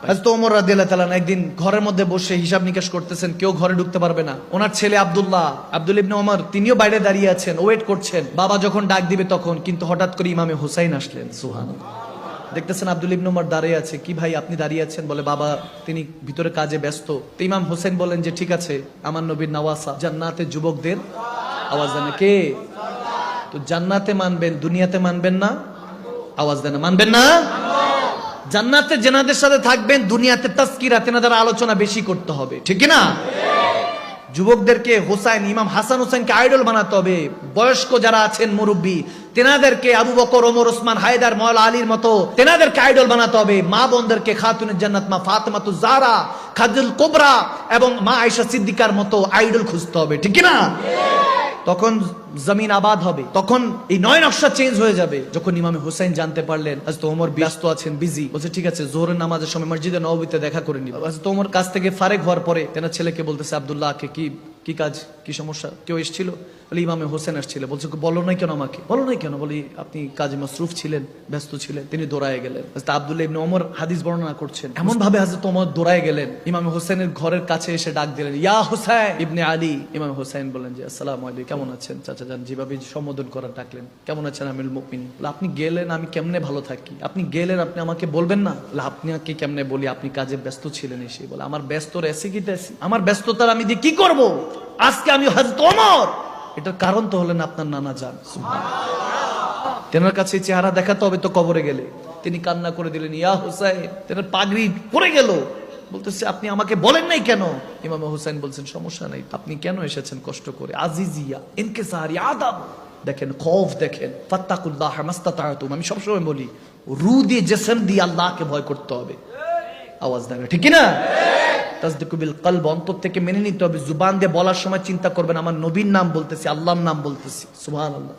হযরত ওমর রাদিয়াল্লাহু তাআলা একদিন ঘরের মধ্যে বসে হিসাব নিকাশ করতেছেন, কেউ ঘরে ঢুকতে পারবে না। ওনার ছেলে আব্দুল ইবনে ওমর, তিনিও বাইরে দাঁড়িয়ে আছেন, ওয়েট করছেন বাবা যখন ডাক দিবে তখন। কিন্তু হঠাৎ করে ইমামে হুসাইন আসলেন। সুবহানাল্লাহ। দেখতেছেন আব্দুল ইবনে ওমর দাঁড়িয়ে আছে। কি ভাই আপনি দাঁড়িয়ে আছেন? বলে বাবা তিনি ভিতরে কাজে ব্যস্ত। তো ইমাম হোসেন বলেন যে ঠিক আছে, আমার নবীর নওয়াসা জান্নাতে যুবকদের আওয়াজ দেন। কে? তো জান্নাতে মানবেন, দুনিয়াতে মানবেন না? আওয়াজ দেন, মানবেন না? জান্নাতে জেনাদের সাথে থাকবেন, দুনিয়াতে তাজকিরা তেনাদের আলোচনা বেশি করতে হবে, ঠিক না? যুবকদেরকে হোসাইন, ইমাম হাসান হোসেনকে আইডল বানাতে হবে। বয়স্ক যারা আছেন মুরব্বী, তেনাদেরকে আবু বকর, ওমর, ওসমান, হায়দার, মওলা আলীর মতো তেনাদেরকে আইডল বানাতে হবে। মা বোনদেরকে খাতুনের জান্নাত মা ফাতেমাতুজ জাহরা, খাদিজাতুল কুবরা এবং মা আয়েশা সিদ্দিকার মতো আইডল খুঁজতে হবে, ঠিক না? তখন জমিন আবাদ হবে, তখন এই নয় নকশা চেঞ্জ হয়ে যাবে। যখন ইমামে হুসাইন জানতে পারলেন হযরত ওমর ব্যস্ত আছেন, বিজি, বলছে ঠিক আছে জোহরের নামাজের সময় মসজিদে নববীতে দেখা করে নিব। হযরত ওমর কাছ থেকে ফারেক হওয়ার পরে তেনার ছেলেকে বলতেছে, আব্দুল্লাহকে কি কাজ, কি সমস্যা, কেউ এসেছিল? বলে ইমামে হোসেন আসছিল। বলছে বলো নাই কেন আমাকে? বলো নাই কেন? বলি আপনি কাজে মসরুফ ছিলেন, ব্যস্ত ছিলেন। তিনি দৌড়ায় গেলেন। হযরত আব্দুল্লাহ ইবনে ওমর হাদিস বর্ণনা করছেন, এমন ভাবে হযরত ওমর দৌড়ায় গেলেন, ইমামে হোসেনের ঘরের কাছে এসে ডাক দিলেন, ইয়া হুসাইন ইবনে আলী। ইমামে হোসেন বলেন যে আসসালামু আলাইকুম, কেমন আছেন চাচা যান? যেভাবে সম্বোধন করা ডাকলেন, কেমন আছেন আমিরুল মুমিনিন? বলে আপনি গেলেন, আমি কেমনে ভালো থাকি? আপনি গেলেন, আপনি আমাকে বলবেন না? বলে আপনাকে কেমনে বলি, আপনি কাজে ব্যস্ত ছিলেন এসে। বলে আমার ব্যস্ত রেসি কি তেসি, আমার ব্যস্ততার আমি দিয়ে কি করব? আজকে আমি হযরত ওমর, এটার কারণ তো হলেন আপনার নানা জান। তেনার কাছে চেহারা দেখাতে হবে তো কবরে গেলে। তিনি কান্না করে দিলেন, ইয়া হুসাইন। তেনার পাগড়ি পড়ে গেল, বলতেছে আপনি আমাকে বলেন নাই কেন? ইমাম হুসাইন বলছেন সমস্যা নাই, আপনি কেন এসেছেন কষ্ট করে? আজিজিয়া ইনকিসারি আদাব, দেখেন খৌফ, দেখেন ফাত্তাকুল্লাহ মাস্তাতাতুম। আমি সবসময় বলি রু দিয়ে জিসম দিয়ে আল্লাহকে ভয় করতে হবে। আওয়াজ দেন, ঠিক না? তাসদিকু বিল কলব, অন্তর থেকে মেনে নিতে হবে। জুবান দিয়ে বলার সময় চিন্তা করবেন আমার নবীর নাম বলতেছি, আল্লাহর নাম বলতেছি। সুবহানাল্লাহ।